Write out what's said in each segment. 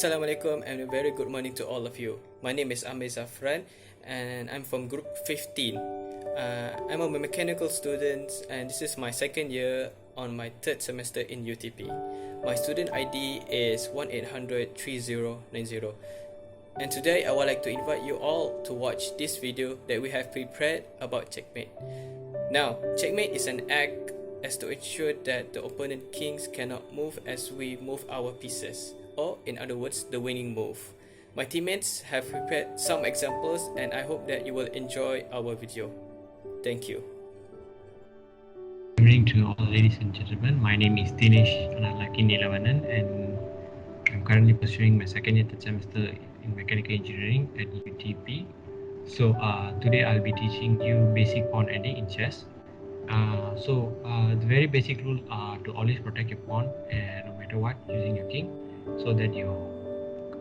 Assalamualaikum and a very good morning to all of you. My name is Zafran and I'm from group 15. I'm a mechanical student and this is my second year on my third semester in UTP. My student ID is 1-800-3090. And today I would like to invite you all to watch this video that we have prepared about Checkmate. Now, Checkmate is an act as to ensure that the opponent kings cannot move as we move our pieces, or in other words, the winning move. My teammates have prepared some examples and I hope that you will enjoy our video. Thank you. Good evening to all ladies and gentlemen. My name is Dinesh Neelavannan and I'm currently pursuing my second year third semester in mechanical engineering at UTP. So today I'll be teaching you basic pawn ending in chess. The very basic rule are to always protect your pawn no matter what using your king, so that your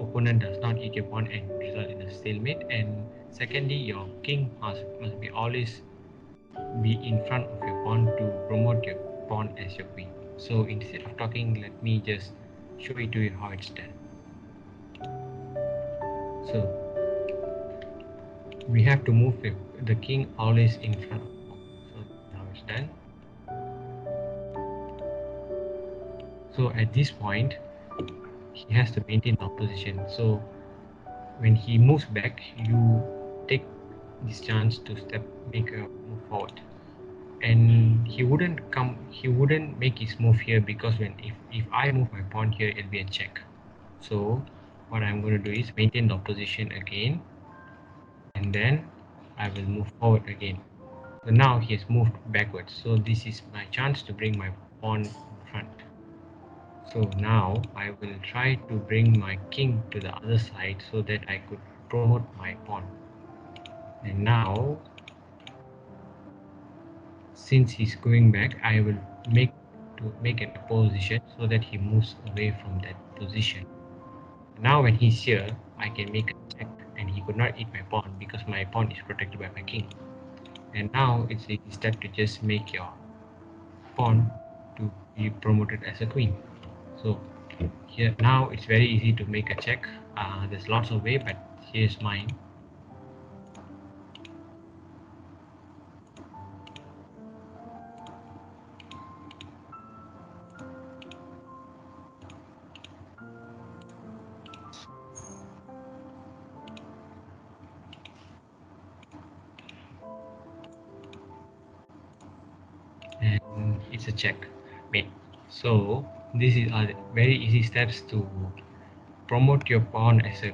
opponent does not eat your pawn and result in a stalemate. And secondly, your king must be always be in front of your pawn to promote your pawn as your queen. So instead of talking, let me just show it to you how it's done. So we have to move the king always in front of the pawn. So now it's done. So at this point, he has to maintain the opposition. So when he moves back, you take this chance to make a move forward. And he wouldn't make his move here, because if I move my pawn here, it'll be a check. So what I'm going to do is maintain the opposition again, and then I will move forward again. So now he has moved backwards, so this is my chance to bring my pawn in front. So now I will try to bring my king to the other side so that I could promote my pawn. And now, since he's going back, I will make an opposition so that he moves away from that position. Now when he's here, I can make a check and he could not eat my pawn because my pawn is protected by my king. And now it's a step to just make your pawn to be promoted as a queen. So here now it's very easy to make a check. There's lots of ways, but here's mine. And it's a checkmate. So this is very easy steps to promote your pawn as a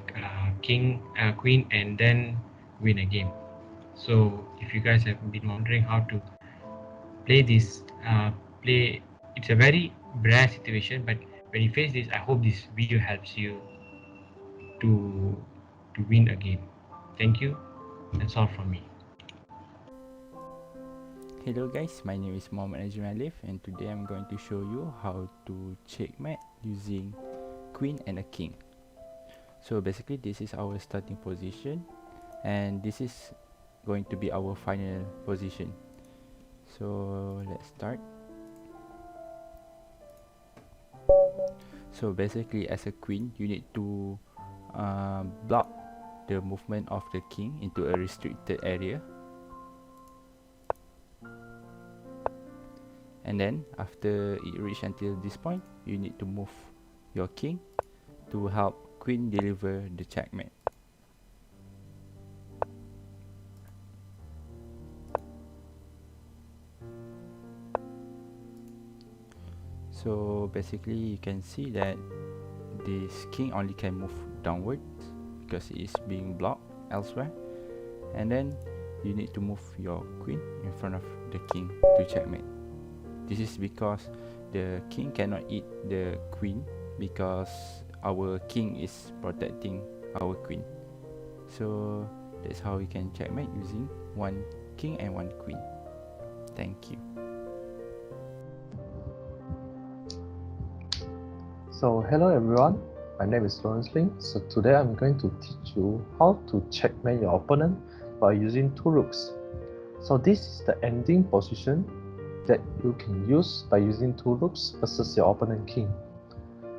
queen, and then win a game. So if you guys have been wondering how to play this it's a very rare situation, but when you face this, I hope this video helps you to win a game. Thank you. That's all from me. Hello guys, my name is Mohamad and Alif, and today I'm going to show you how to checkmate using queen and a king. So basically this is our starting position and this is going to be our final position. So let's start. So basically as a queen, you need to block the movement of the king into a restricted area. And then after it reach until this point, you need to move your king to help queen deliver the checkmate. So basically you can see that this king only can move downwards because it is being blocked elsewhere. And then you need to move your queen in front of the king to checkmate. This is because the king cannot eat the queen because our king is protecting our queen. So that's how we can checkmate using one king and one queen. Thank you. So hello everyone, my name is Ling. So today I'm going to teach you how to checkmate your opponent by using two rooks. So this is the ending position that you can use by using two rooks versus your opponent king.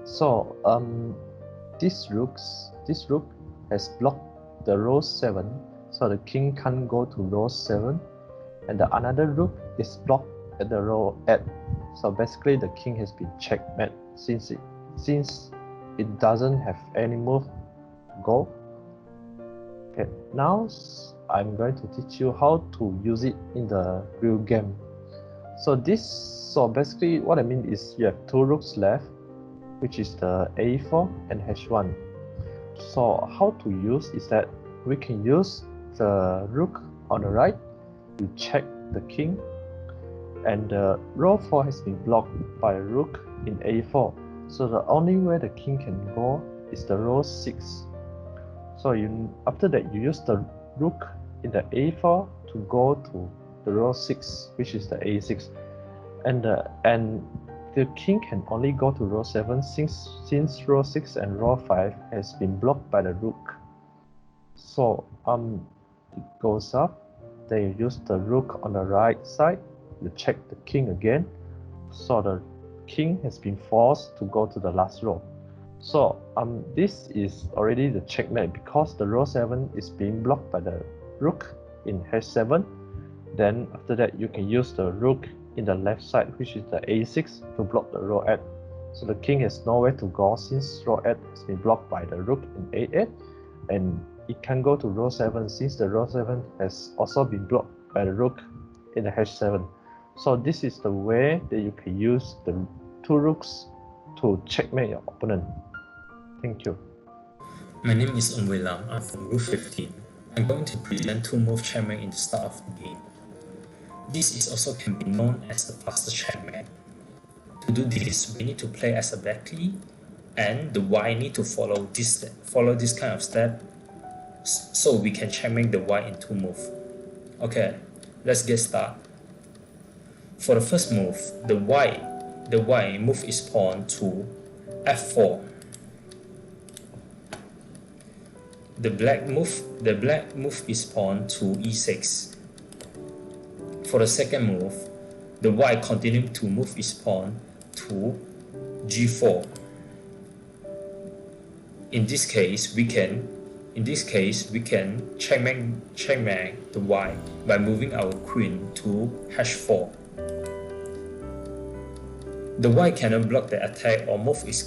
So this rook has blocked the row 7, so the king can't go to row 7, and the another rook is blocked at the row 8. So basically the king has been checkmate since it doesn't have any move to go. Okay, now I'm going to teach you how to use it in the real game. So basically what I mean is you have 2 rooks left, which is the a4 and h1. So how to use is that we can use the rook on the right to check the king, and the row 4 has been blocked by a rook in a4. So the only way the king can go is the row 6. So after that you use the rook in the a4 to go to the row 6, which is the a6, and the king can only go to row 7 since row 6 and row 5 has been blocked by the rook. So it goes up, then you use the rook on the right side, you check the king again, so the king has been forced to go to the last row. So this is already the checkmate because the row 7 is being blocked by the rook in h7. Then after that you can use the rook in the left side, which is the a6, to block the row 8. So the king has nowhere to go since row 8 has been blocked by the rook in a8, and it can go to row 7 since the row 7 has also been blocked by the rook in the h7. So this is the way that you can use the 2 rooks to checkmate your opponent. Thank you. My name is Wei Lam. I'm from Group 15. I'm going to present 2 move checkmate in the start of the game. This is also can be known as the faster checkmate. To do this, we need to play as a blackly, and the white need to follow this kind of step, so we can checkmate the white in 2 moves. Okay, let's get started. For the first move, the white move his pawn to f4. The black move his pawn to e6. For the second move, the white continue to move his pawn to g4. In this case, we can checkmate the white by moving our queen to h4. The white cannot block the attack or move his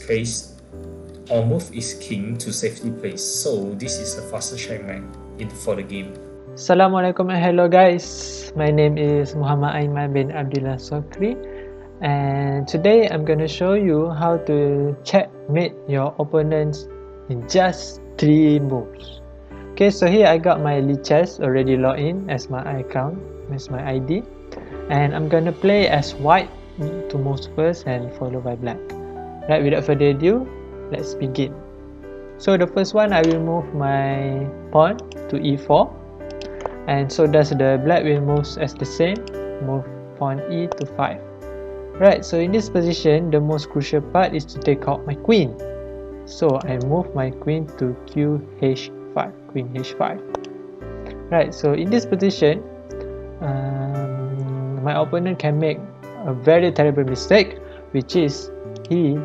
king to safety place, so this is the fastest checkmate for the game. Assalamualaikum and hello guys, my name is Mohamad Aiman bin Abdilah Sokri, and today I'm going to show you how to checkmate your opponents in just 3 moves. Okay, so here I got my Lee chess already logged in as my account, as my ID, and I'm going to play as white 2 moves first and followed by black. Right, without further ado, let's begin. So the first one, I will move my pawn to e4, and so does the black will move as the same, move pawn e to 5. Right, so in this position, the most crucial part is to take out my queen. So I move my queen to qh5, queen h5. Right, so in this position, my opponent can make a very terrible mistake, which is he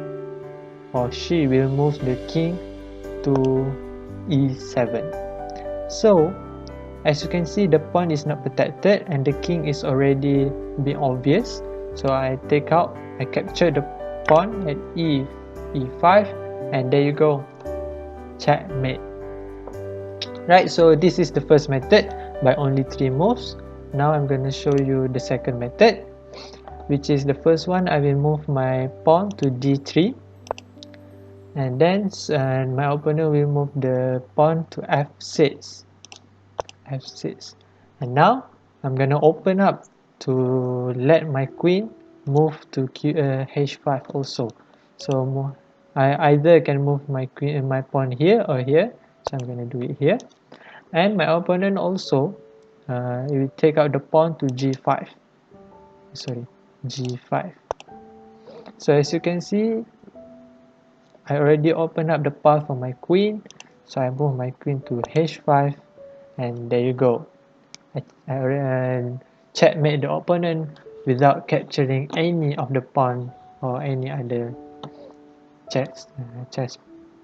or she will move the king to e7. So as you can see, the pawn is not protected and the king is already being obvious. So I capture the pawn at e5, and there you go, checkmate. Right, so this is the first method by only 3 moves. Now I'm going to show you the second method, which is the first one. I will move my pawn to d3, and then my opponent will move the pawn to f6, and now I'm gonna open up to let my queen move to h5 also. So I either can move my queen and my pawn here or here, so I'm gonna do it here, and my opponent also will take out the pawn to g5. So as you can see, I already opened up the path for my queen, so I move my queen to h5, and there you go. I checkmate the opponent without capturing any of the pawn or any other chess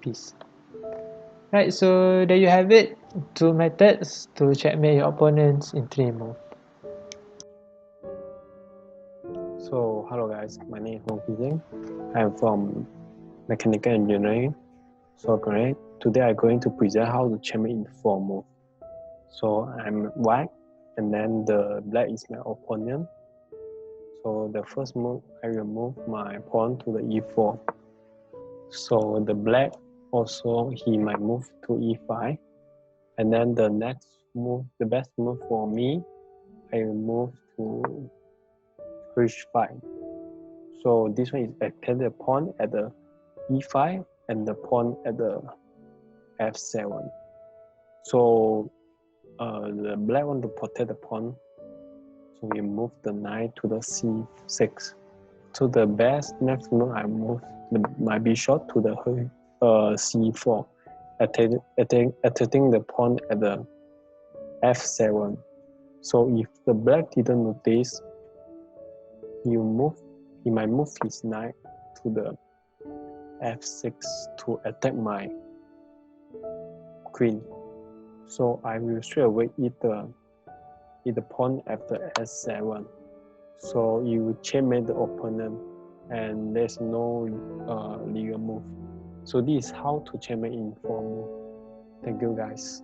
piece. Right, so there you have it. 2 methods to checkmate your opponents in 3 moves. So hello guys, my name is Wong. I'm from Mechanical Engineering, Sokri. Today I'm going to present how to checkmate in 4 moves. So I'm white, and then the black is my opponent. So the first move, I will move my pawn to the e4. So the black also, he might move to e5. And then the next move, the best move for me, I will move to h5. So this one is attack the pawn at the e5 and the pawn at the f7. So the black want to protect the pawn, so we move the knight to the c6. So the best next move, I move my bishop to the c4, attacking the pawn at the f7. So if the black didn't notice, he might move his knight to the f6 to attack my queen. So I will straight away eat the pawn after s7. So you will checkmate the opponent, and there's no legal move. So this is how to checkmate in 4 moves. Thank you guys.